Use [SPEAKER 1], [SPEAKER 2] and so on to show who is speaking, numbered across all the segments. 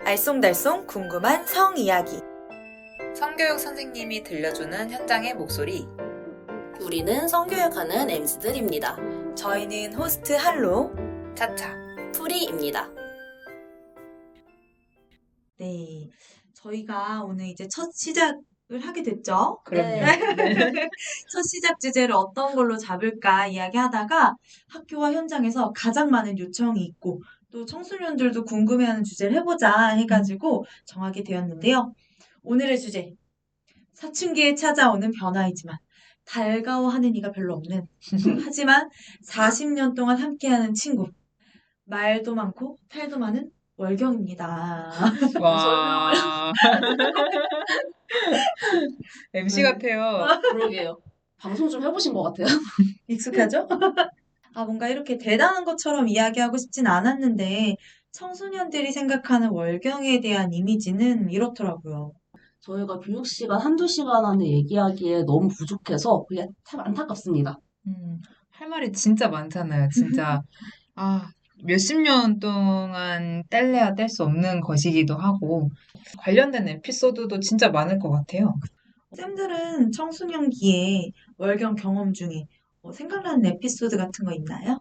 [SPEAKER 1] 알쏭달쏭 궁금한 성 이야기.
[SPEAKER 2] 성교육 선생님이 들려주는 현장의 목소리.
[SPEAKER 3] 우리는 성교육하는 MZ들입니다.
[SPEAKER 1] 저희는 호스트 할로,
[SPEAKER 2] 차차.
[SPEAKER 3] 프리입니다.
[SPEAKER 1] 네, 저희가 오늘 이제 첫 시작을 하게 됐죠?
[SPEAKER 2] 그럼요.
[SPEAKER 1] 첫 시작 주제를 어떤 걸로 잡을까 이야기하다가 학교와 현장에서 가장 많은 요청이 있고 또 청소년들도 궁금해하는 주제를 해보자 해가지고 정하게 되었는데요. 오늘의 주제, 사춘기에 찾아오는 변화이지만 달가워하는 이가 별로 없는 하지만 40년 동안 함께하는 친구, 말도 많고 탈도 많은 월경입니다.
[SPEAKER 2] 와. MC 같아요.
[SPEAKER 3] 그러게요. 방송 좀 해보신 것 같아요.
[SPEAKER 1] 익숙하죠? 뭔가 이렇게 대단한 것처럼 이야기하고 싶진 않았는데 청소년들이 생각하는 월경에 대한 이미지는 이렇더라고요.
[SPEAKER 3] 저희가 교육 시간 한두 시간 안에 얘기하기에 너무 부족해서 그게 참 안타깝습니다.
[SPEAKER 2] 할 말이 진짜 많잖아요. 진짜. 몇십 년 동안 뗄래야 뗄 수 없는 것이기도 하고, 관련된 에피소드도 진짜 많을 것 같아요.
[SPEAKER 1] 쌤들은 청소년기에 월경 경험 중에 생각나는 에피소드 같은 거 있나요?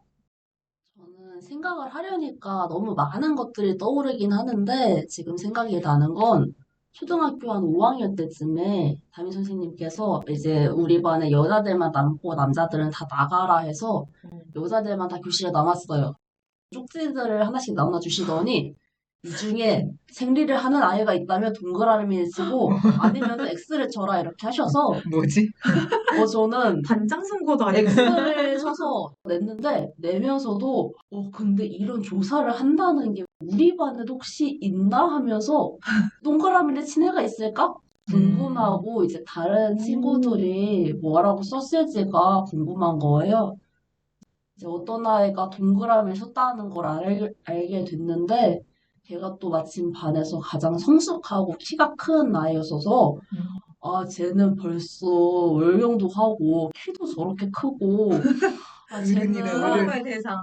[SPEAKER 3] 저는 생각을 하려니까 너무 많은 것들이 떠오르긴 하는데 지금 생각이 나는 건 초등학교 한 5학년 때쯤에 담임 선생님께서 이제 우리 반에 여자들만 남고 남자들은 다 나가라 해서 여자들만 다 교실에 남았어요. 쪽지들을 하나씩 나눠주시더니 이 중에 생리를 하는 아이가 있다면 동그라미를 쓰고 아니면 X를 쳐라 이렇게 하셔서
[SPEAKER 2] 뭐지?
[SPEAKER 3] 저는
[SPEAKER 1] 반장 선거도 아니고
[SPEAKER 3] X를 쳐서 냈는데 내면서도 근데 이런 조사를 한다는 게 우리 반에도 혹시 있나 하면서 동그라미를 친 애가 있을까? 궁금하고 이제 다른 친구들이 뭐라고 썼을지가 궁금한 거예요. 이제 어떤 아이가 동그라미를 썼다는 걸 알게 됐는데 걔가 또 마침 반에서 가장 성숙하고 키가 큰 아이였어서 쟤는 벌써 월경도 하고 키도 저렇게 크고
[SPEAKER 2] 어른이다, 어른.
[SPEAKER 1] 부러움의 대상.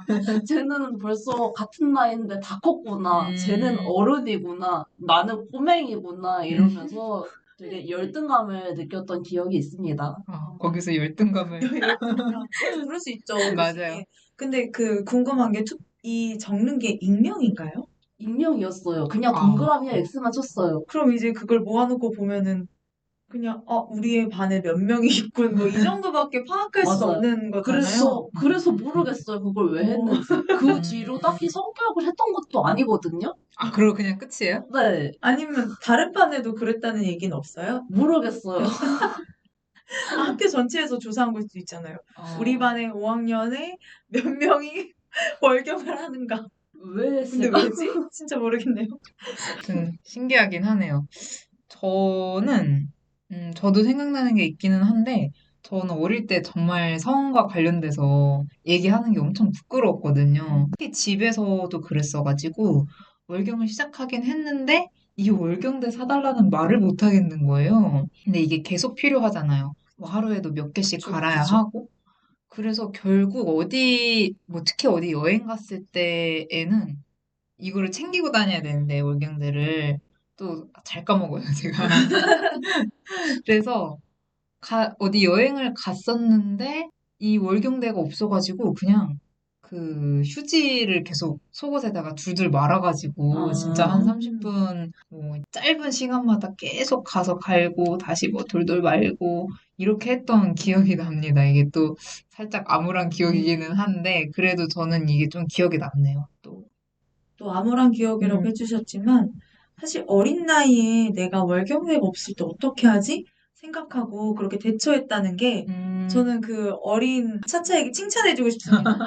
[SPEAKER 3] 쟤는 벌써 같은 나이인데 다 컸구나. 쟤는
[SPEAKER 2] 음.
[SPEAKER 3] 어른이구나. 나는 꼬맹이구나. 이러면서 되게 열등감을 느꼈던 기억이 있습니다.
[SPEAKER 2] 거기서 열등감을.
[SPEAKER 1] 그럴 수 있죠.
[SPEAKER 2] 맞아요.
[SPEAKER 1] 근데 궁금한 게 이 적는 게 익명인가요?
[SPEAKER 3] 익명이었어요. 그냥
[SPEAKER 2] 아.
[SPEAKER 3] 동그라미에 X만 쳤어요.
[SPEAKER 1] 그럼 이제 그걸 모아놓고 보면은 그냥 우리의 반에 몇 명이 있군 뭐 이 정도밖에 파악할 수
[SPEAKER 3] 맞아요.
[SPEAKER 1] 없는 거잖아요.
[SPEAKER 3] 그래서 모르겠어요. 그걸 왜 했는지. 그 뒤로 딱히 성교육을 했던 것도 아니거든요?
[SPEAKER 2] 그러고 그냥 끝이에요?
[SPEAKER 3] 네.
[SPEAKER 1] 아니면 다른 반에도 그랬다는 얘기는 없어요?
[SPEAKER 3] 모르겠어요.
[SPEAKER 1] 학교 전체에서 조사한 걸 수도 있잖아요.
[SPEAKER 2] 어.
[SPEAKER 1] 우리 반에 5학년에 몇 명이 월경을 하는가.
[SPEAKER 3] 왜
[SPEAKER 1] 근데
[SPEAKER 3] 했을까?
[SPEAKER 1] 왜지? 진짜 모르겠네요.
[SPEAKER 2] 아무튼 신기하긴 하네요. 저도 생각나는 게 있기는 한데, 저는 어릴 때 정말 성과 관련돼서 얘기하는 게 엄청 부끄러웠거든요. 특히 집에서도 그랬어가지고, 월경을 시작하긴 했는데, 이 월경대 사달라는 말을 못 하겠는 거예요. 근데 이게 계속 필요하잖아요. 뭐 하루에도 몇 개씩
[SPEAKER 1] 그쵸,
[SPEAKER 2] 갈아야
[SPEAKER 1] 그쵸.
[SPEAKER 2] 하고. 그래서 결국 특히 어디 여행 갔을 때에는 이거를 챙기고 다녀야 되는데, 월경대를. 또 잘 까먹어요, 제가. 그래서 어디 여행을 갔었는데 이 월경대가 없어가지고 그냥 그 휴지를 계속 속옷에다가 둘둘 말아가지고 진짜 한 30분 뭐 짧은 시간마다 계속 가서 갈고 다시 뭐 돌돌 말고 이렇게 했던 기억이 납니다. 이게 또 살짝 암울한 기억이기는 한데 그래도 저는 이게 좀 기억에 남네요.
[SPEAKER 1] 또 암울한 기억이라고 해주셨지만 사실 어린 나이에 내가 월경대가 없을 때 어떻게 하지? 생각하고 그렇게 대처했다는 게 저는 그 어린 차차에게 칭찬해주고 싶습니다.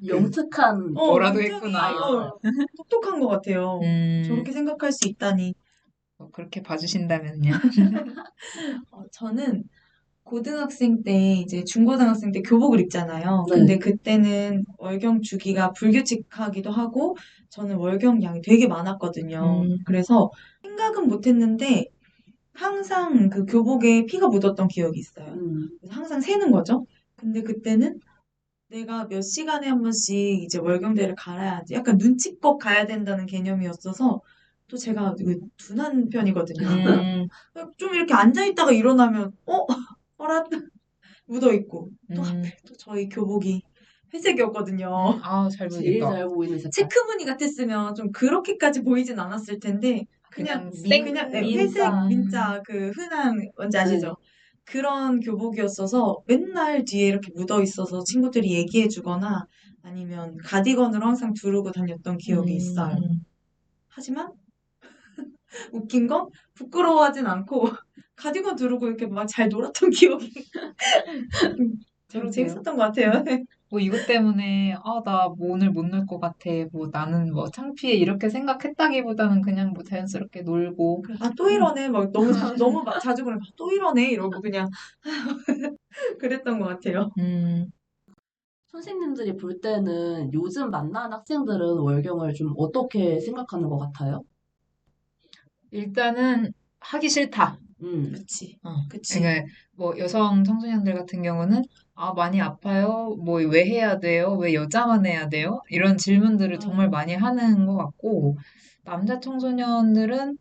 [SPEAKER 3] 영특한
[SPEAKER 2] 뭐라도
[SPEAKER 1] 굉장히,
[SPEAKER 2] 했구나.
[SPEAKER 1] 똑똑한 것 같아요. 저렇게 생각할 수 있다니.
[SPEAKER 2] 그렇게 봐주신다면요.
[SPEAKER 1] 저는 고등학생 때 이제 중고등학생 때 교복을 입잖아요.
[SPEAKER 3] 네.
[SPEAKER 1] 근데 그때는 월경 주기가 불규칙하기도 하고 저는 월경 양이 되게 많았거든요. 그래서 생각은 못했는데 항상 그 교복에 피가 묻었던 기억이 있어요. 그래서 항상 새는 거죠. 근데 그때는 내가 몇 시간에 한 번씩 이제 월경대를 갈아야지. 약간 눈치껏 가야 된다는 개념이었어서 또 제가 그 둔한 편이거든요.
[SPEAKER 2] 음,
[SPEAKER 1] 좀 이렇게 앉아있다가 일어나면, 어라? 묻어있고. 또
[SPEAKER 2] 음,
[SPEAKER 1] 하필 또 저희 교복이 회색이었거든요.
[SPEAKER 2] 아, 잘
[SPEAKER 3] 제일
[SPEAKER 2] 보이겠다.
[SPEAKER 3] 잘 보이는 색깔.
[SPEAKER 1] 체크무늬 같았으면 좀 그렇게까지 보이진 않았을 텐데,
[SPEAKER 2] 그냥
[SPEAKER 1] 그냥 네, 회색
[SPEAKER 3] 민자.
[SPEAKER 1] 민자 그 흔한 뭔지
[SPEAKER 3] 네.
[SPEAKER 1] 아시죠? 그런 교복이었어서 맨날 뒤에 이렇게 묻어 있어서 친구들이 얘기해 주거나 아니면 가디건으로 항상 두르고 다녔던 기억이 있어요. 하지만 웃긴 건 부끄러워하진 않고 가디건 두르고 이렇게 막 잘 놀았던 기억이
[SPEAKER 2] 그러게요.
[SPEAKER 1] 재밌었던 것 같아요.
[SPEAKER 2] 뭐 이것 때문에 나 뭐 오늘 못 놀 것 같아. 뭐 나는 뭐 창피해 이렇게 생각했다기보다는 그냥 뭐 자연스럽게 놀고.
[SPEAKER 1] 아, 또 이러네. 막 너무 막 자주 그러면 또 이러네. 이러고 그냥 그랬던 것 같아요.
[SPEAKER 2] 음,
[SPEAKER 3] 선생님들이 볼 때는 요즘 만나는 학생들은 월경을 좀 어떻게 생각하는 것 같아요?
[SPEAKER 2] 일단은 하기 싫다.
[SPEAKER 1] 그치.
[SPEAKER 2] 어.
[SPEAKER 1] 그치.
[SPEAKER 2] 그러니까 뭐 여성 청소년들 같은 경우는 많이 아파요? 뭐 왜 해야 돼요? 왜 여자만 해야 돼요? 이런 질문들을 정말 많이 하는 것 같고 남자 청소년들은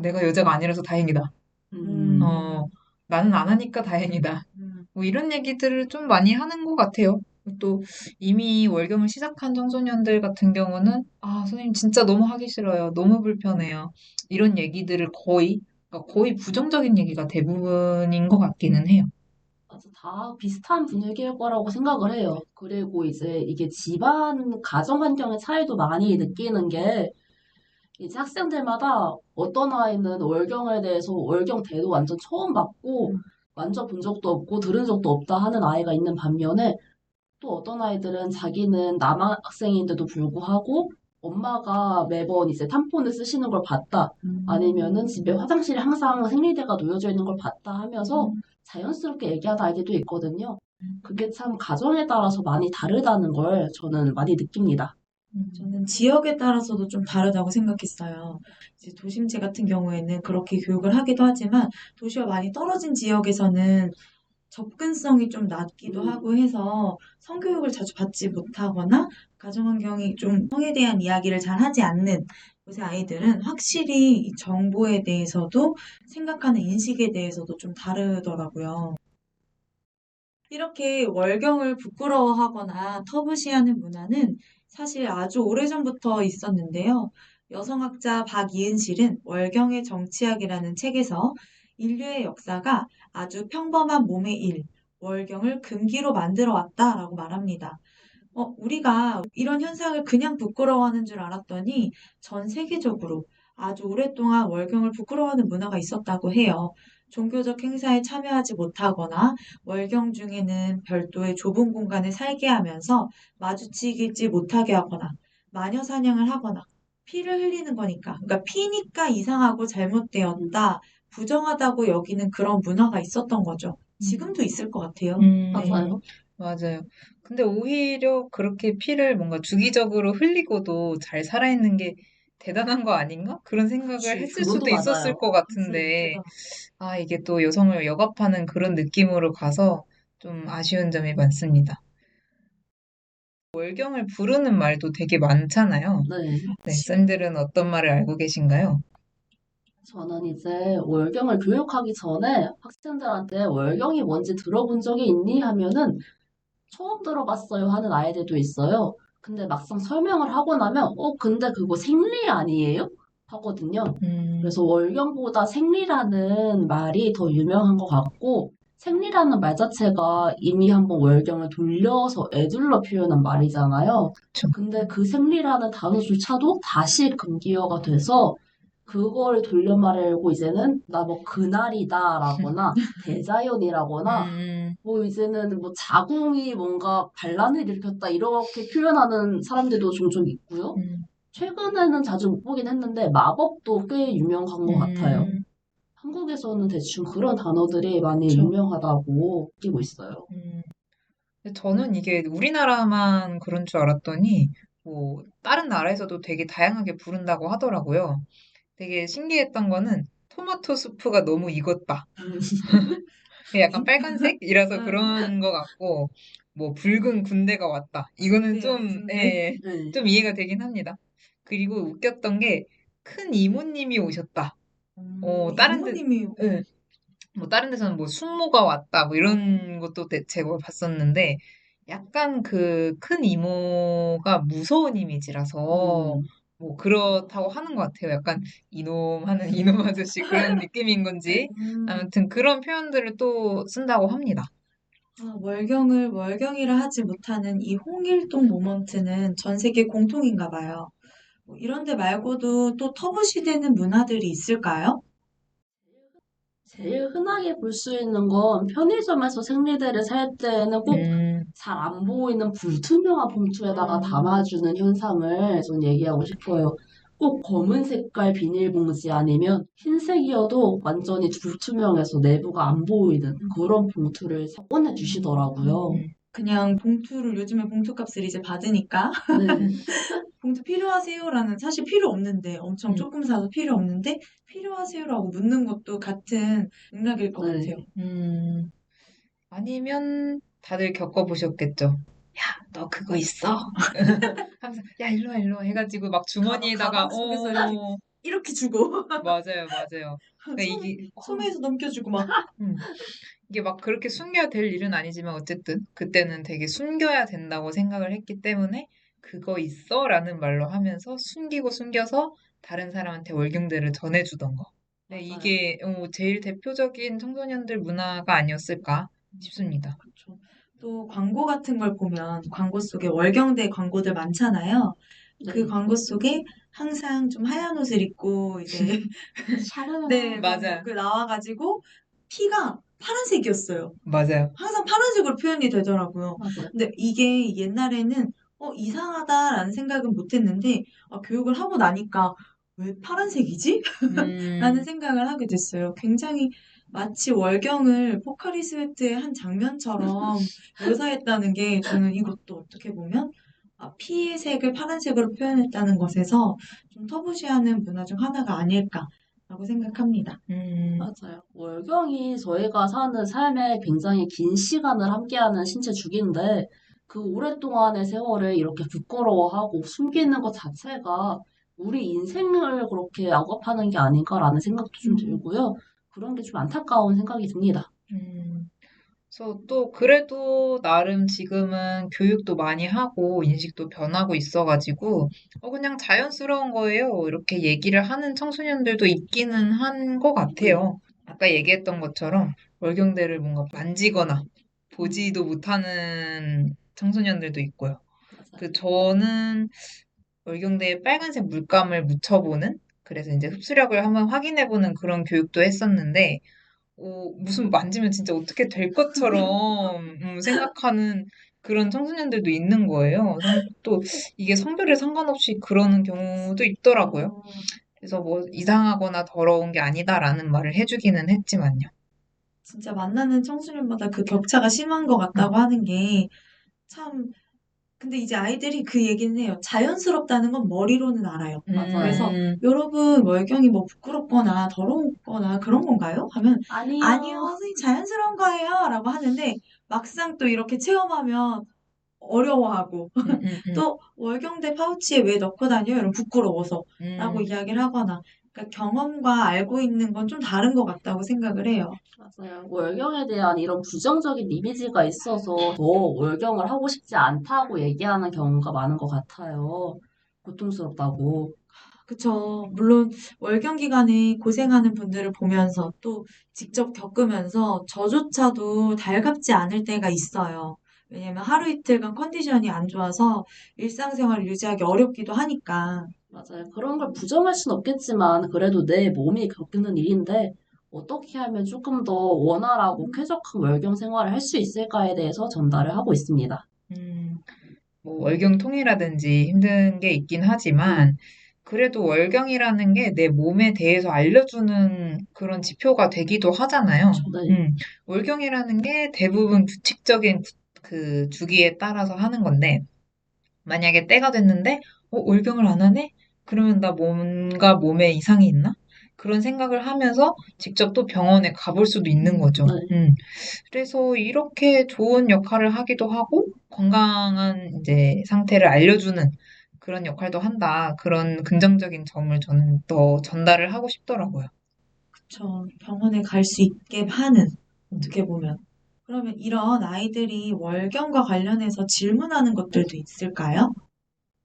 [SPEAKER 2] 내가 여자가 아니라서 다행이다.
[SPEAKER 3] 음.
[SPEAKER 2] 어, 나는 안 하니까 다행이다.
[SPEAKER 1] 음.
[SPEAKER 2] 뭐 이런 얘기들을 좀 많이 하는 것 같아요. 또 이미 월경을 시작한 청소년들 같은 경우는 선생님 진짜 너무 하기 싫어요. 너무 불편해요. 이런 얘기들을 그러니까 거의 부정적인 얘기가 대부분인 것 같기는 해요.
[SPEAKER 3] 맞아, 다 비슷한 분위기일 거라고 생각을 해요. 그리고 이제 이게 집안, 가정 환경의 차이도 많이 느끼는 게 이제 학생들마다 어떤 아이는 월경에 대해서 월경대도 완전 처음 받고 만져본 적도 없고 들은 적도 없다 하는 아이가 있는 반면에 또 어떤 아이들은 자기는 남학생인데도 불구하고 엄마가 매번 이제 탐폰을 쓰시는 걸 봤다. 아니면은 집에 화장실에 항상 생리대가 놓여져 있는 걸 봤다 하면서 자연스럽게 얘기하는 아이들도 있거든요. 그게 참 가정에 따라서 많이 다르다는 걸 저는 많이 느낍니다.
[SPEAKER 1] 저는 지역에 따라서도 좀 다르다고 생각했어요. 이제 도심지 같은 경우에는 그렇게 교육을 하기도 하지만 도시와 많이 떨어진 지역에서는 접근성이 좀 낮기도 하고 해서 성교육을 자주 받지 못하거나 가정 환경이 좀 성에 대한 이야기를 잘 하지 않는 곳의 아이들은 확실히 이 정보에 대해서도 생각하는 인식에 대해서도 좀 다르더라고요. 이렇게 월경을 부끄러워하거나 터부시하는 문화는 사실 아주 오래전부터 있었는데요. 여성학자 박이은실은 월경의 정치학이라는 책에서 인류의 역사가 아주 평범한 몸의 일, 월경을 금기로 만들어 왔다라고 말합니다. 우리가 이런 현상을 그냥 부끄러워하는 줄 알았더니 전 세계적으로 아주 오랫동안 월경을 부끄러워하는 문화가 있었다고 해요. 종교적 행사에 참여하지 못하거나 월경 중에는 별도의 좁은 공간에 살게 하면서 마주치지 못하게 하거나 마녀 사냥을 하거나 피를 흘리는 거니까. 그러니까 피니까 이상하고 잘못되었다, 부정하다고 여기는 그런 문화가 있었던 거죠. 지금도 있을 것 같아요. 네.
[SPEAKER 3] 맞아요.
[SPEAKER 2] 맞아요. 근데 오히려 그렇게 피를 뭔가 주기적으로 흘리고도 잘 살아있는 게 대단한 거 아닌가? 그런 생각을
[SPEAKER 3] 그치,
[SPEAKER 2] 했을
[SPEAKER 3] 그것도
[SPEAKER 2] 수도 있었을
[SPEAKER 3] 맞아요.
[SPEAKER 2] 것 같은데, 이게 또 여성을 억압하는 그런 느낌으로 가서 좀 아쉬운 점이 많습니다. 월경을 부르는 말도 되게 많잖아요.
[SPEAKER 3] 네.
[SPEAKER 2] 네, 쌤들은 어떤 말을 알고 계신가요?
[SPEAKER 3] 저는 이제 월경을 교육하기 전에 학생들한테 월경이 뭔지 들어본 적이 있니? 하면은 처음 들어봤어요 하는 아이들도 있어요. 근데 막상 설명을 하고 나면, 근데 그거 생리 아니에요? 하거든요.
[SPEAKER 2] 음,
[SPEAKER 3] 그래서 월경보다 생리라는 말이 더 유명한 것 같고, 생리라는 말 자체가 이미 한번 월경을 돌려서 애둘러 표현한 말이잖아요.
[SPEAKER 2] 그쵸.
[SPEAKER 3] 근데 그 생리라는 단어조차도 다시 금기어가 돼서, 그걸 돌려 말하고 이제는 나 뭐 그날이다라거나 대자연이라거나
[SPEAKER 2] 음,
[SPEAKER 3] 뭐 이제는 뭐 자궁이 뭔가 반란을 일으켰다 이렇게 표현하는 사람들도 종종 있고요.
[SPEAKER 2] 음,
[SPEAKER 3] 최근에는 자주 못 보긴 했는데 마법도 꽤 유명한 것 같아요.
[SPEAKER 2] 음,
[SPEAKER 3] 한국에서는 대충 그런 단어들이 많이
[SPEAKER 1] 그쵸.
[SPEAKER 3] 유명하다고 느끼고 있어요.
[SPEAKER 2] 음. 근데 저는 이게 우리나라만 그런 줄 알았더니, 뭐, 다른 나라에서도 되게 다양하게 부른다고 하더라고요. 되게 신기했던 거는 토마토 수프가 너무 익었다. 약간 빨간색이라서 그런 것 같고, 뭐, 붉은 군대가 왔다. 이거는
[SPEAKER 1] 군대요,
[SPEAKER 2] 좀,
[SPEAKER 1] 군대.
[SPEAKER 2] 예,
[SPEAKER 3] 네.
[SPEAKER 2] 좀 이해가 되긴 합니다. 그리고 웃겼던 게, 큰 이모님이 오셨다. 다른 데,
[SPEAKER 1] 이모님이
[SPEAKER 2] 예, 뭐 다른 데서는 뭐 숙모가 왔다 뭐 이런 것도 제가 봤었는데 약간 그 큰 이모가 무서운 이미지라서 뭐 그렇다고 하는 것 같아요. 약간 이놈 하는 이놈 아저씨 그런 느낌인 건지
[SPEAKER 1] 음,
[SPEAKER 2] 아무튼 그런 표현들을 또 쓴다고 합니다.
[SPEAKER 1] 월경을 월경이라 하지 못하는 이 홍길동 모먼트는 전 세계 공통인가 봐요. 뭐 이런 데 말고도 또 터부시대는 문화들이 있을까요?
[SPEAKER 3] 제일 흔하게 볼 수 있는 건 편의점에서 생리대를 살 때는 꼭
[SPEAKER 2] 음,
[SPEAKER 3] 잘 안 보이는 불투명한 봉투에다가
[SPEAKER 1] 음,
[SPEAKER 3] 담아주는 현상을 전 얘기하고 싶어요. 꼭 검은 색깔 비닐봉지 아니면 흰색이어도 완전히 불투명해서 내부가 안 보이는 그런 봉투를 꺼내주시더라고요.
[SPEAKER 1] 그냥 봉투를 요즘에 봉투값을 이제 받으니까
[SPEAKER 3] 네,
[SPEAKER 1] 봉투 필요하세요라는 사실 필요 없는데 엄청
[SPEAKER 2] 음,
[SPEAKER 1] 조금 사서 필요 없는데 필요하세요라고 묻는 것도 같은 맥락일 것
[SPEAKER 3] 네.
[SPEAKER 1] 같아요.
[SPEAKER 2] 음. 아니면 다들 겪어보셨겠죠. 야, 너 그거 있어? 하면서 야, 일로 와 해가지고 막 주머니에다가
[SPEAKER 1] 가방 속에서 이렇게 주고
[SPEAKER 2] 맞아요, 맞아요. 그러니까
[SPEAKER 1] 소매
[SPEAKER 2] 이게
[SPEAKER 1] 소매에서 넘겨주고 막
[SPEAKER 2] 음, 이게 막 그렇게 숨겨야 될 일은 아니지만 어쨌든 그때는 되게 숨겨야 된다고 생각을 했기 때문에 그거 있어라는 말로 하면서 숨기고 숨겨서 다른 사람한테 월경들을 전해주던 거. 네,
[SPEAKER 3] 맞아요.
[SPEAKER 2] 이게 제일 대표적인 청소년들 문화가 아니었을까 싶습니다.
[SPEAKER 1] 그렇죠. 또 광고 같은 걸 보면 광고 속에 월경대 광고들 많잖아요. 그
[SPEAKER 3] 네.
[SPEAKER 1] 광고 속에 항상 좀 하얀 옷을 입고 이제 네,
[SPEAKER 3] 샤르르.
[SPEAKER 1] 막
[SPEAKER 2] 맞아요,
[SPEAKER 1] 그 나와가지고 피가 파란색이었어요.
[SPEAKER 2] 맞아요.
[SPEAKER 1] 항상 파란색으로 표현이 되더라고요.
[SPEAKER 3] 맞아요.
[SPEAKER 1] 근데 이게 옛날에는 이상하다라는 생각은 못 했는데 교육을 하고 나니까 왜 파란색이지? 라는
[SPEAKER 2] 음,
[SPEAKER 1] 생각을 하게 됐어요. 굉장히 마치 월경을 포카리 스웨트의 한 장면처럼 묘사했다는 게 저는 이것도 어떻게 보면 피의 색을 파란색으로 표현했다는 것에서 좀 터부시하는 문화 중 하나가 아닐까라고 생각합니다.
[SPEAKER 2] 음,
[SPEAKER 3] 맞아요. 월경이 저희가 사는 삶에 굉장히 긴 시간을 함께하는 신체 주기인데 그 오랫동안의 세월을 이렇게 부끄러워하고 숨기는 것 자체가 우리 인생을 그렇게 억압하는 게 아닌가라는 생각도 좀
[SPEAKER 1] 음,
[SPEAKER 3] 들고요. 그런 게 좀 안타까운 생각이 듭니다.
[SPEAKER 2] 음. 그래서 또 그래도 나름 지금은 교육도 많이 하고 인식도 변하고 있어가지고 그냥 자연스러운 거예요. 이렇게 얘기를 하는 청소년들도 있기는 한 것
[SPEAKER 3] 네,
[SPEAKER 2] 같아요. 아까 얘기했던 것처럼 월경대를 뭔가 만지거나
[SPEAKER 1] 음,
[SPEAKER 2] 보지도 못하는 청소년들도 있고요.
[SPEAKER 3] 맞아요.
[SPEAKER 2] 저는 월경대에 빨간색 물감을 묻혀보는 그래서 이제 흡수력을 한번 확인해보는 그런 교육도 했었는데 무슨 만지면 진짜 어떻게 될 것처럼 생각하는 그런 청소년들도 있는 거예요. 또 이게 성별에 상관없이 그러는 경우도 있더라고요.
[SPEAKER 1] 어,
[SPEAKER 2] 그래서 뭐 이상하거나 더러운 게 아니다라는 말을 해주기는 했지만요.
[SPEAKER 1] 진짜 만나는 청소년마다 그 격차가 심한 것
[SPEAKER 2] 음,
[SPEAKER 1] 같다고 하는 게 참, 근데 이제 아이들이 그 얘기는 해요. 자연스럽다는 건 머리로는 알아요.
[SPEAKER 3] 맞아요.
[SPEAKER 1] 그래서
[SPEAKER 2] 음,
[SPEAKER 1] 여러분 월경이 뭐 부끄럽거나 더럽거나 그런 건가요? 하면 아니요,
[SPEAKER 3] 아니요.
[SPEAKER 1] 선생님 자연스러운 거예요. 라고 하는데 막상 또 이렇게 체험하면 어려워하고
[SPEAKER 2] 음, 음, 음,
[SPEAKER 1] 또 월경대 파우치에 왜 넣고 다녀요? 이런 부끄러워서 라고
[SPEAKER 2] 음,
[SPEAKER 1] 이야기를 하거나 그러니까 경험과 알고 있는 건 좀 다른 것 같다고 생각을 해요.
[SPEAKER 3] 맞아요. 월경에 대한 이런 부정적인 이미지가 있어서 더 월경을 하고 싶지 않다고 얘기하는 경우가 많은 것 같아요. 고통스럽다고.
[SPEAKER 1] 그쵸. 물론 월경 기간에 고생하는 분들을 보면서 또 직접 겪으면서 저조차도 달갑지 않을 때가 있어요. 왜냐면 하루 이틀간 컨디션이 안 좋아서 일상생활을 유지하기 어렵기도 하니까.
[SPEAKER 3] 맞아요. 그런 걸 부정할 순 없겠지만 그래도 내 몸이 겪는 일인데 어떻게 하면 조금 더 원활하고 쾌적한 월경 생활을 할 수 있을까에 대해서 전달을 하고 있습니다.
[SPEAKER 2] 음. 뭐 월경통이라든지 힘든 게 있긴 하지만 그래도 월경이라는 게 내 몸에 대해서 알려주는 그런 지표가 되기도 하잖아요.
[SPEAKER 3] 그렇죠. 네.
[SPEAKER 2] 월경이라는 게 대부분 규칙적인 그 주기에 따라서 하는 건데 만약에 때가 됐는데 월경을 안 하네? 그러면 나 뭔가 몸에 이상이 있나? 그런 생각을 하면서 직접 또 병원에 가볼 수도 있는 거죠.
[SPEAKER 3] 네.
[SPEAKER 2] 그래서 이렇게 좋은 역할을 하기도 하고 건강한 이제 상태를 알려주는 그런 역할도 한다. 그런 긍정적인 점을 저는 더 전달을 하고 싶더라고요.
[SPEAKER 1] 저 병원에 갈 수 있게 하는, 어떻게 보면. 그러면 이런 아이들이 월경과 관련해서 질문하는 것들도 있을까요?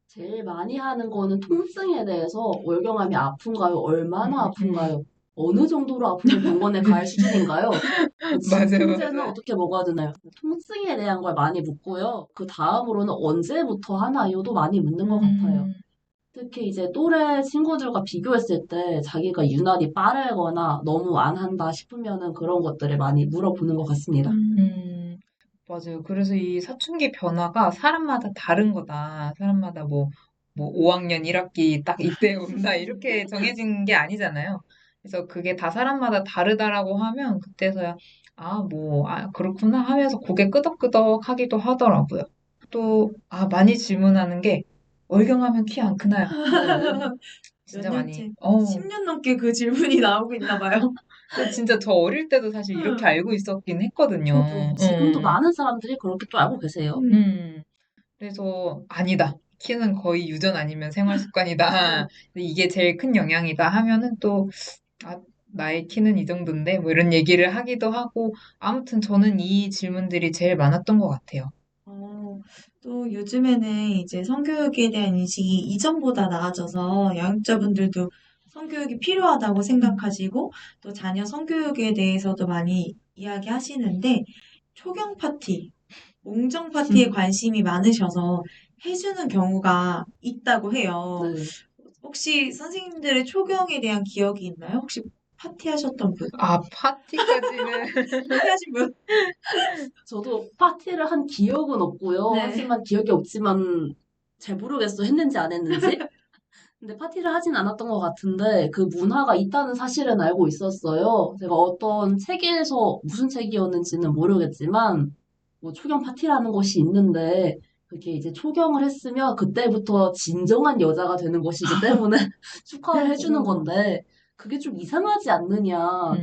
[SPEAKER 3] 제일 많이 하는 거는 통증에 대해서 월경암이 아픈가요? 얼마나
[SPEAKER 2] 음.
[SPEAKER 3] 아픈가요? 어느 정도로 아프면 병원에 갈 수준인가요? 그
[SPEAKER 2] 맞아요,
[SPEAKER 3] 진통제는
[SPEAKER 2] 맞아요.
[SPEAKER 3] 어떻게 먹어야 되나요? 통증에 대한 걸 많이 묻고요. 그 다음으로는 언제부터 하나요도 많이 묻는 것 같아요.
[SPEAKER 2] 음,
[SPEAKER 3] 특히 이제 또래 친구들과 비교했을 때 자기가 유난히 빠르거나 너무 안 한다 싶으면은 그런 것들을 많이 물어보는 것 같습니다.
[SPEAKER 2] 음, 맞아요. 그래서 이 사춘기 변화가 사람마다 다른 거다. 사람마다 뭐 5학년 1학기 딱 이때 온다. 이렇게 정해진 게 아니잖아요. 그래서 그게 다 사람마다 다르다라고 하면 그때서야 그렇구나 하면서 고개 끄덕끄덕 하기도 하더라고요. 또, 많이 질문하는 게 월경하면 키 안 크나요?
[SPEAKER 1] 몇
[SPEAKER 2] 진짜 많이.
[SPEAKER 1] 년째, 10년 넘게 그 질문이 나오고 있나 봐요.
[SPEAKER 2] 근데 진짜 저 어릴 때도 사실 이렇게 알고 있었긴 했거든요.
[SPEAKER 3] 저도 지금도 많은 사람들이 그렇게 또 알고 계세요.
[SPEAKER 2] 음. 그래서 아니다. 키는 거의 유전 아니면 생활 습관이다. 근데 이게 제일 큰 영향이다 하면은 또 나의 키는 이 정도인데 뭐 이런 얘기를 하기도 하고 아무튼 저는 이 질문들이 제일 많았던 것 같아요.
[SPEAKER 1] 어, 또 요즘에는 이제 성교육에 대한 인식이 이전보다 나아져서 양육자분들도 성교육이 필요하다고 생각하시고 또 자녀 성교육에 대해서도 많이 이야기하시는데 초경 파티, 몽정 파티에 관심이 많으셔서 해주는 경우가 있다고 해요.
[SPEAKER 3] 네.
[SPEAKER 1] 혹시 선생님들의 초경에 대한 기억이 있나요? 혹시 파티 하셨던 분?
[SPEAKER 2] 파티까지는
[SPEAKER 1] 파티 하신 분?
[SPEAKER 3] 저도 파티를 한 기억은 없고요.
[SPEAKER 1] 네.
[SPEAKER 3] 하지만 기억이 없지만 잘 모르겠어. 했는지 안 했는지. 근데 파티를 하진 않았던 것 같은데 그 문화가 있다는 사실은 알고 있었어요. 제가 어떤 책에서 무슨 책이었는지는 모르겠지만 뭐 초경 파티라는 것이 있는데 그게 이제 초경을 했으면 그때부터 진정한 여자가 되는 것이기 때문에 축하를 해주는
[SPEAKER 1] 오,
[SPEAKER 3] 건데 그게 좀 이상하지 않느냐.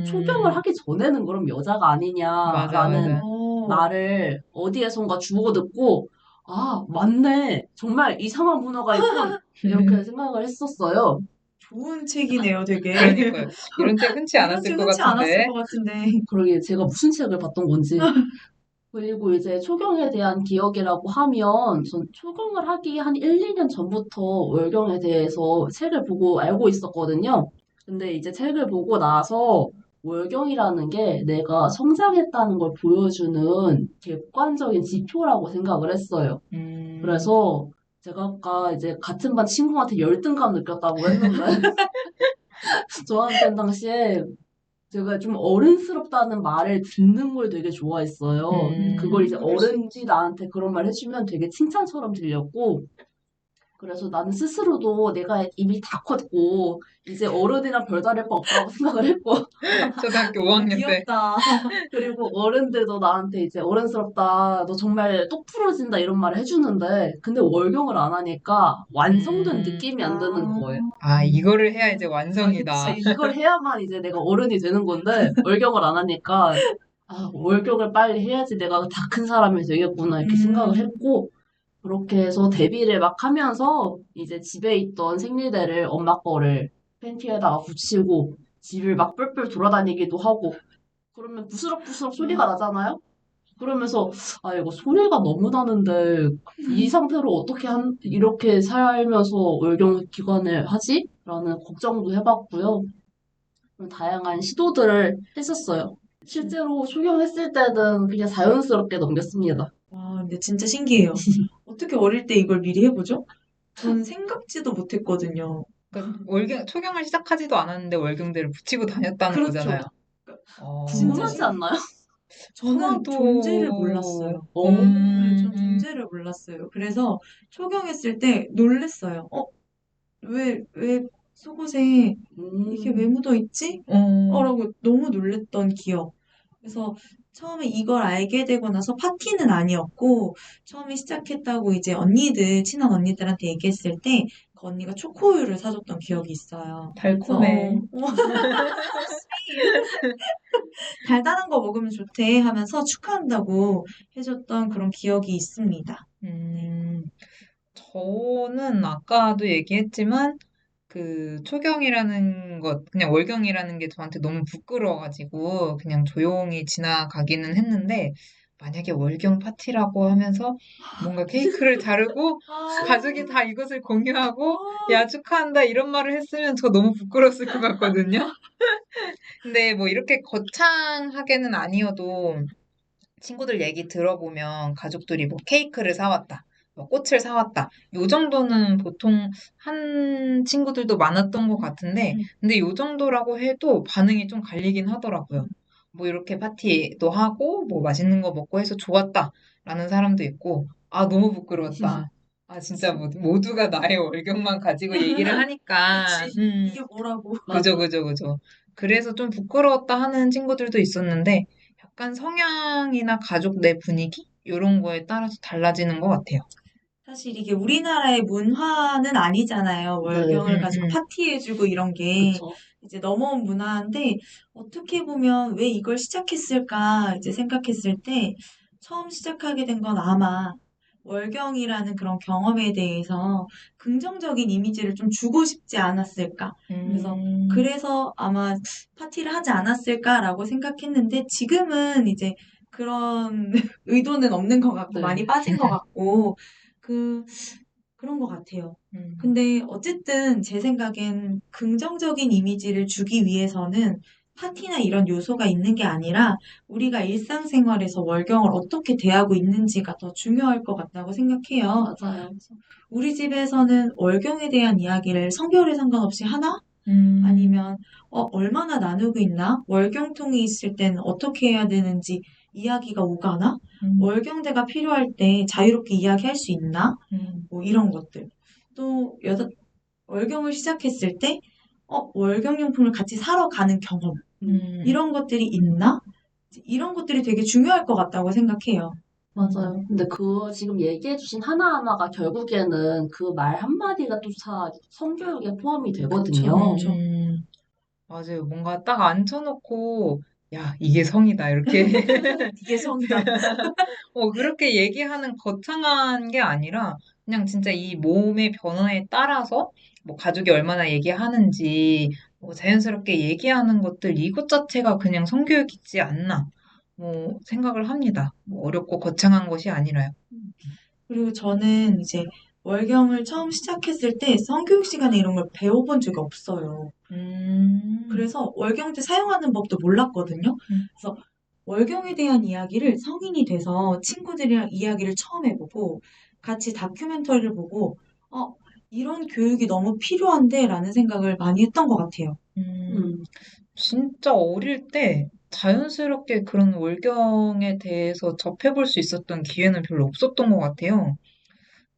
[SPEAKER 3] 초경을
[SPEAKER 2] 음,
[SPEAKER 3] 하기 전에는 그럼 여자가
[SPEAKER 2] 맞아,
[SPEAKER 3] 아니냐라는
[SPEAKER 2] 맞아.
[SPEAKER 3] 말을 어디에선가 주워 듣고 아, 맞네. 정말 이상한 문화가 있군. 이렇게 생각을 했었어요.
[SPEAKER 1] 좋은 책이네요, 되게.
[SPEAKER 2] 그러니까요. 이런 책 흔치
[SPEAKER 1] 이런
[SPEAKER 2] 않았을
[SPEAKER 1] 책
[SPEAKER 2] 것
[SPEAKER 1] 흔치 않았을
[SPEAKER 2] 같은데.
[SPEAKER 1] 것 같은데.
[SPEAKER 3] 그러게 제가 무슨 책을 봤던 건지. 그리고 이제 초경에 대한 기억이라고 하면 전 초경을 하기 한 1, 2년 전부터 월경에 대해서 책을 보고 알고 있었거든요. 근데 이제 책을 보고 나서 월경이라는 게 내가 성장했다는 걸 보여주는 객관적인 지표라고 생각을 했어요.
[SPEAKER 2] 음,
[SPEAKER 3] 그래서 제가 아까 이제 같은 반 친구한테 열등감 느꼈다고 했는데 저한테는 당시에 제가 좀 어른스럽다는 말을 듣는 걸 되게 좋아했어요. 그걸 이제
[SPEAKER 1] 그럴 수
[SPEAKER 3] 어른들이
[SPEAKER 1] 있지.
[SPEAKER 3] 나한테 그런 말 해주면 되게 칭찬처럼 들렸고, 그래서 나는 스스로도 내가 이미 다 컸고, 이제 어른이랑 별다를 바 없다고 생각을 했고,
[SPEAKER 2] 초등학교
[SPEAKER 1] 너무
[SPEAKER 2] 5학년 때.
[SPEAKER 1] 귀엽다.
[SPEAKER 3] 그리고 어른들도 나한테 이제 어른스럽다, 너 정말 똑 부러진다 이런 말을 해주는데, 근데 월경을 안 하니까 완성된
[SPEAKER 2] 음,
[SPEAKER 3] 느낌이 안 드는
[SPEAKER 1] 아,
[SPEAKER 3] 거예요.
[SPEAKER 2] 이거를 해야 이제
[SPEAKER 3] 그치.
[SPEAKER 2] 완성이다.
[SPEAKER 3] 이걸 해야만 이제 내가 어른이 되는 건데, 월경을 안 하니까, 월경을 빨리 해야지 내가 다 큰 사람이 되겠구나, 이렇게 생각을
[SPEAKER 1] 음,
[SPEAKER 3] 했고, 그렇게 해서 데뷔를 막 하면서, 이제 집에 있던 생리대를 엄마 거를 팬티에다가 붙이고, 집을 막 뿔뿔 돌아다니기도 하고, 그러면 부스럭부스럭 소리가 나잖아요? 그러면서, 이거 소리가 너무 나는데, 이 상태로 어떻게 이렇게 살면서 월경 기간을 하지? 라는 걱정도 해봤고요. 그런 다양한 시도들을 했었어요. 실제로 초경했을 때는 그냥 자연스럽게 넘겼습니다.
[SPEAKER 1] 와, 근데 진짜 신기해요. 어떻게 어릴 때 이걸 미리 해보죠? 전 생각지도 못했거든요.
[SPEAKER 2] 그러니까 초경을 시작하지도 않았는데 월경대를 붙이고 다녔다는
[SPEAKER 1] 그렇죠.
[SPEAKER 2] 거잖아요. 어,
[SPEAKER 1] 진짜
[SPEAKER 3] 궁금하지
[SPEAKER 1] 신,
[SPEAKER 3] 않나요?
[SPEAKER 1] 저는 존재를
[SPEAKER 2] 하나도,
[SPEAKER 1] 몰랐어요. 네, 전
[SPEAKER 2] 음,
[SPEAKER 1] 존재를 몰랐어요. 그래서 초경했을 때 놀랬어요. 왜 속옷에 이게 왜
[SPEAKER 3] 음,
[SPEAKER 1] 묻어 있지?
[SPEAKER 2] 어,
[SPEAKER 1] 라고 너무 놀랬던 기억. 그래서 처음에 이걸 알게 되고 나서 파티는 아니었고, 처음에 시작했다고 이제 친한 언니들한테 얘기했을 때, 그 언니가 초코우유를 사줬던 기억이 있어요. 그래서,
[SPEAKER 2] 달콤해.
[SPEAKER 1] so sweet. 달달한 거 먹으면 좋대 하면서 축하한다고 해줬던 그런 기억이 있습니다. 네.
[SPEAKER 2] 음, 저는 아까도 얘기했지만 그 초경이라는 것, 그냥 월경이라는 게 저한테 너무 부끄러워가지고 그냥 조용히 지나가기는 했는데 만약에 월경 파티라고 하면서 뭔가 케이크를 자르고 가족이 다 이것을 공유하고 야 축하한다 이런 말을 했으면 저 너무 부끄러웠을 것 같거든요. 근데 뭐 이렇게 거창하게는 아니어도 친구들 얘기 들어보면 가족들이 뭐 케이크를 사왔다, 뭐 꽃을 사왔다. 요 정도는 보통 한 친구들도 많았던 것 같은데, 근데 요 정도라고 해도 반응이 좀 갈리긴 하더라고요. 뭐 이렇게 파티도 하고, 뭐 맛있는 거 먹고 해서 좋았다. 라는 사람도 있고, 아, 너무 부끄러웠다. 아, 진짜 모두가 나의 월경만 가지고 얘기를 하니까,
[SPEAKER 1] 그치. 이게 뭐라고.
[SPEAKER 2] 그죠, 그죠, 그죠. 그래서 좀 부끄러웠다 하는 친구들도 있었는데, 약간 성향이나 가족 내 분위기? 이런 거에 따라서 달라지는 것 같아요.
[SPEAKER 1] 사실 이게 우리나라의 문화는 아니잖아요.
[SPEAKER 3] 네,
[SPEAKER 1] 월경을 가지고 파티해주고 이런 게
[SPEAKER 3] 그쵸.
[SPEAKER 1] 이제 넘어온 문화인데 어떻게 보면 왜 이걸 시작했을까 이제 생각했을 때 처음 시작하게 된 건 아마 월경이라는 그런 경험에 대해서 긍정적인 이미지를 좀 주고 싶지 않았을까.
[SPEAKER 2] 음,
[SPEAKER 1] 그래서 아마 파티를 하지 않았을까라고 생각했는데 지금은 이제 그런 의도는 없는 것 같고
[SPEAKER 3] 네.
[SPEAKER 1] 많이 빠진 것 같고 그 그런 것 같아요.
[SPEAKER 2] 음,
[SPEAKER 1] 근데 어쨌든 제 생각엔 긍정적인 이미지를 주기 위해서는 파티나 이런 요소가 있는 게 아니라 우리가 일상생활에서 월경을 어떻게 대하고 있는지가 더 중요할 것 같다고 생각해요.
[SPEAKER 3] 맞아요.
[SPEAKER 1] 우리 집에서는 월경에 대한 이야기를 성별에 상관없이 하나?
[SPEAKER 2] 음,
[SPEAKER 1] 아니면 얼마나 나누고 있나? 월경통이 있을 때는 어떻게 해야 되는지 이야기가 오가나?
[SPEAKER 2] 음,
[SPEAKER 1] 월경대가 필요할 때 자유롭게 이야기할 수 있나?
[SPEAKER 2] 음,
[SPEAKER 1] 뭐 이런 것들. 또 월경을 시작했을 때 월경용품을 같이 사러 가는 경험.
[SPEAKER 2] 음,
[SPEAKER 1] 이런 것들이 있나? 이런 것들이 되게 중요할 것 같다고 생각해요.
[SPEAKER 3] 맞아요. 근데 그 지금 얘기해주신 하나하나가 결국에는 그 말 한마디가 또 다 성교육에 포함이
[SPEAKER 1] 그쵸,
[SPEAKER 3] 되거든요.
[SPEAKER 1] 그쵸.
[SPEAKER 2] 맞아요. 뭔가 딱 앉혀놓고, 야, 이게 성이다. 이렇게.
[SPEAKER 1] 이게 성이다.
[SPEAKER 2] 그렇게 얘기하는 거창한 게 아니라 그냥 진짜 이 몸의 변화에 따라서 뭐 가족이 얼마나 얘기하는지 뭐 자연스럽게 얘기하는 것들 이것 자체가 그냥 성교육이지 않나 뭐 생각을 합니다. 뭐 어렵고 거창한 것이 아니라요.
[SPEAKER 1] 그리고 저는 이제 월경을 처음 시작했을 때 성교육 시간에 이런 걸 배워본 적이 없어요.
[SPEAKER 2] 음,
[SPEAKER 1] 그래서 월경제 사용하는 법도 몰랐거든요.
[SPEAKER 2] 음,
[SPEAKER 1] 그래서 월경에 대한 이야기를 성인이 돼서 친구들이랑 이야기를 처음 해보고 같이 다큐멘터리를 보고 어, 이런 교육이 너무 필요한데 라는 생각을 많이 했던 것 같아요.
[SPEAKER 2] 음.
[SPEAKER 3] 음,
[SPEAKER 2] 진짜 어릴 때 자연스럽게 그런 월경에 대해서 접해볼 수 있었던 기회는 별로 없었던 것 같아요.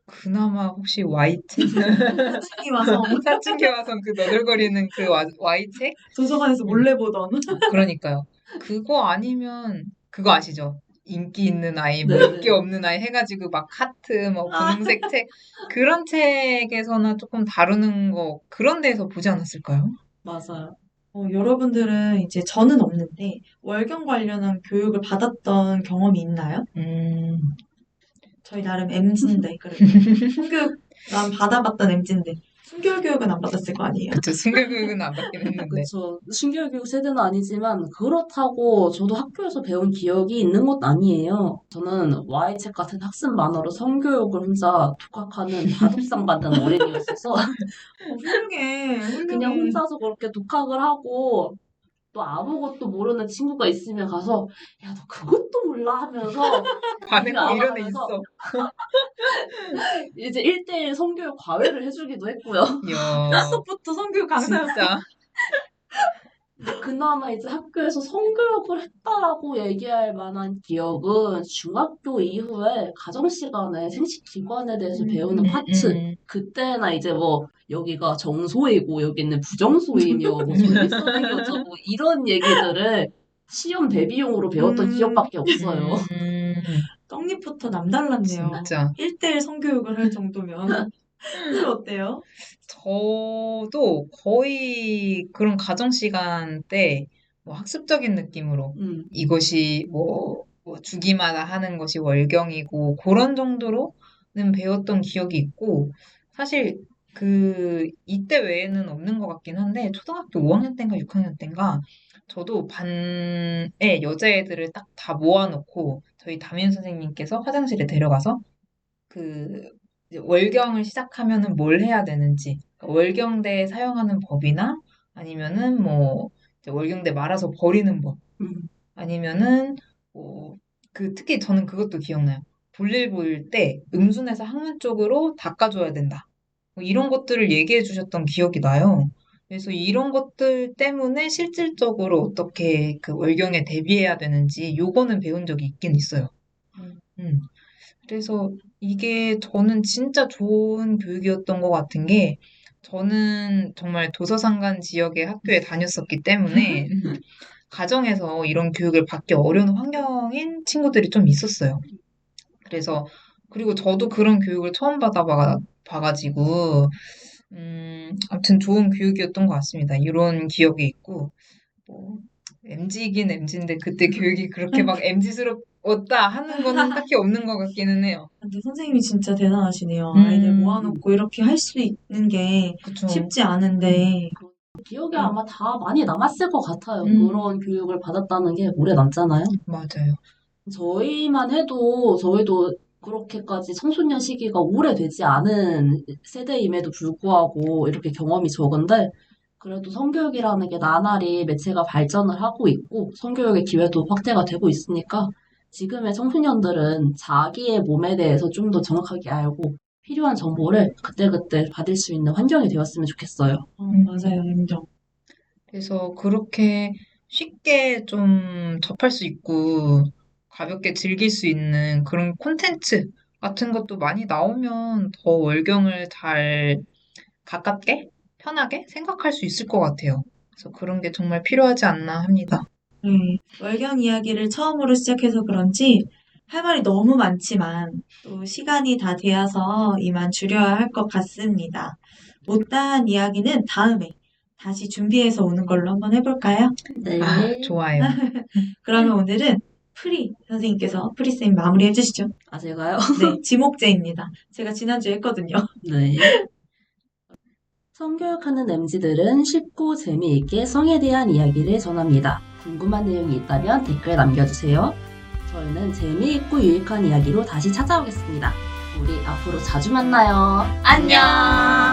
[SPEAKER 2] 그나마 혹시 Y책?
[SPEAKER 1] 사춘기 와서
[SPEAKER 2] 사춘기 와선 그 너덜거리는 그 Y책?
[SPEAKER 1] 도서관에서
[SPEAKER 2] 음,
[SPEAKER 1] 몰래 보던
[SPEAKER 2] 그러니까요. 그거 아니면 그거 아시죠? 인기 있는 아이, 뭐 인기
[SPEAKER 3] 네네.
[SPEAKER 2] 없는 아이 해가지고 막 하트, 뭐
[SPEAKER 1] 아,
[SPEAKER 2] 분홍색 책 그런 책에서나 조금 다루는 거 그런 데에서 보지 않았을까요?
[SPEAKER 3] 맞아요.
[SPEAKER 1] 여러분들은 이제 저는 없는데 월경 관련한 교육을 받았던 경험이 있나요?
[SPEAKER 2] 음,
[SPEAKER 1] 저희 나름 MZ인데 그래도 성교육 난 받아봤던 MZ인데 순결 교육은 안 받았을 거 아니에요.
[SPEAKER 2] 그쵸. 승결교육은 안 받긴 했는데.
[SPEAKER 3] 그쵸. 신규교육 세대는 아니지만 그렇다고 저도 학교에서 배운 기억이 있는 것도 아니에요. 저는 Y책 같은 학습 만화로 성교육을 혼자 독학하는 다독상 받는 어린이였어서
[SPEAKER 1] 훌륭해,
[SPEAKER 3] 그냥
[SPEAKER 1] 훌륭해.
[SPEAKER 3] 혼자서 그렇게 독학을 하고 또 아무것도 모르는 친구가 있으면 가서 야, 너 그것도 몰라 하면서
[SPEAKER 2] 반응
[SPEAKER 3] 이리
[SPEAKER 2] 꼭
[SPEAKER 3] 와봐
[SPEAKER 2] 이런 애
[SPEAKER 3] 하면서
[SPEAKER 2] 있어.
[SPEAKER 3] 이제 1대1 성교육 과외를 해주기도 했고요.
[SPEAKER 2] 이야,
[SPEAKER 1] 벌써부터 성교육 강사였어.
[SPEAKER 2] 진짜.
[SPEAKER 3] 근데 그나마 이제 학교에서 성교육을 했다라고 얘기할 만한 기억은 중학교 이후에 가정 시간에 생식 기관에 대해서 배우는 파트.
[SPEAKER 2] 음.
[SPEAKER 3] 그때나 이제 뭐 여기가 정소이고 여기는 부정소이며 뭐 전립선이기 어쩌고 이런 얘기들을 시험 대비용으로 배웠던
[SPEAKER 1] 음,
[SPEAKER 3] 기억밖에 없어요.
[SPEAKER 1] 떡잎부터 남달랐네요.
[SPEAKER 2] 진짜.
[SPEAKER 1] 1대1 성교육을 할 정도면. 선생님 어때요?
[SPEAKER 2] 저도 거의 그런 가정 시간 때 뭐 학습적인 느낌으로
[SPEAKER 3] 음,
[SPEAKER 2] 이것이 뭐 주기마다 하는 것이 월경이고 그런 정도로 배웠던 기억이 있고, 사실 이때 외에는 없는 것 같긴 한데, 초등학교 5학년 때인가 6학년 때인가, 저도 반에 여자애들을 딱 다 모아놓고, 저희 담임 선생님께서 화장실에 데려가서, 이제 월경을 시작하면은 뭘 해야 되는지, 그러니까 월경대에 사용하는 법이나, 아니면은 뭐, 이제 월경대 말아서 버리는 법,
[SPEAKER 3] 음.
[SPEAKER 2] 아니면은, 뭐, 특히 저는 그것도 기억나요. 볼일 보일 때 음순에서 항문 쪽으로 닦아줘야 된다. 뭐 이런 것들을 얘기해 주셨던 기억이 나요. 그래서 이런 것들 때문에 실질적으로 어떻게 그 월경에 대비해야 되는지 요거는 배운 적이 있긴 있어요. 음. 그래서 이게 저는 진짜 좋은 교육이었던 것 같은 게 저는 정말 도서상관 지역의 학교에 다녔었기 때문에 가정에서 이런 교육을 받기 어려운 환경인 친구들이 좀 있었어요. 그래서 그리고 저도 그런 교육을 처음 받아봐가지고 아무튼 좋은 교육이었던 것 같습니다. 이런 기억이 있고 뭐 MZ이긴 MZ인데 그때 교육이 그렇게 막 MZ스럽다 하는 거는 딱히 없는 것 같기는 해요.
[SPEAKER 1] 근데 선생님이 진짜 대단하시네요.
[SPEAKER 2] 음.
[SPEAKER 1] 아이들 모아놓고 이렇게 할 수 있는 게
[SPEAKER 2] 그쵸.
[SPEAKER 1] 쉽지 않은데.
[SPEAKER 3] 기억에 아마 다 많이 남았을 것 같아요.
[SPEAKER 2] 음.
[SPEAKER 3] 그런 교육을 받았다는 게 오래 남잖아요.
[SPEAKER 2] 맞아요.
[SPEAKER 3] 저희만 해도 저희도 그렇게까지 청소년 시기가 오래되지 않은 세대임에도 불구하고 이렇게 경험이 적은데 그래도 성교육이라는 게 나날이 매체가 발전을 하고 있고 성교육의 기회도 확대가 되고 있으니까 지금의 청소년들은 자기의 몸에 대해서 좀 더 정확하게 알고 필요한 정보를 그때그때 받을 수 있는 환경이 되었으면 좋겠어요.
[SPEAKER 1] 맞아요, 인정.
[SPEAKER 2] 그래서 그렇게 쉽게 좀 접할 수 있고 가볍게 즐길 수 있는 그런 콘텐츠 같은 것도 많이 나오면 더 월경을 잘 가깝게 편하게 생각할 수 있을 것 같아요. 그래서 그런 게 정말 필요하지 않나 합니다.
[SPEAKER 1] 월경 이야기를 처음으로 시작해서 그런지 할 말이 너무 많지만 또 시간이 다 되어서 이만 줄여야 할 것 같습니다. 못다한 이야기는 다음에 다시 준비해서 오는 걸로 한번 해볼까요?
[SPEAKER 3] 네.
[SPEAKER 2] 아, 좋아요.
[SPEAKER 1] 그러면 오늘은 프리 선생님께서 프리쌤 마무리 해주시죠.
[SPEAKER 3] 아, 제가요?
[SPEAKER 1] 네, 지목제입니다. 제가 지난주에 했거든요.
[SPEAKER 3] 네. 성교육하는 MZ들은 쉽고 재미있게 성에 대한 이야기를 전합니다. 궁금한 내용이 있다면 댓글 남겨주세요. 저희는 재미있고 유익한 이야기로 다시 찾아오겠습니다. 우리 앞으로 자주 만나요. 안녕!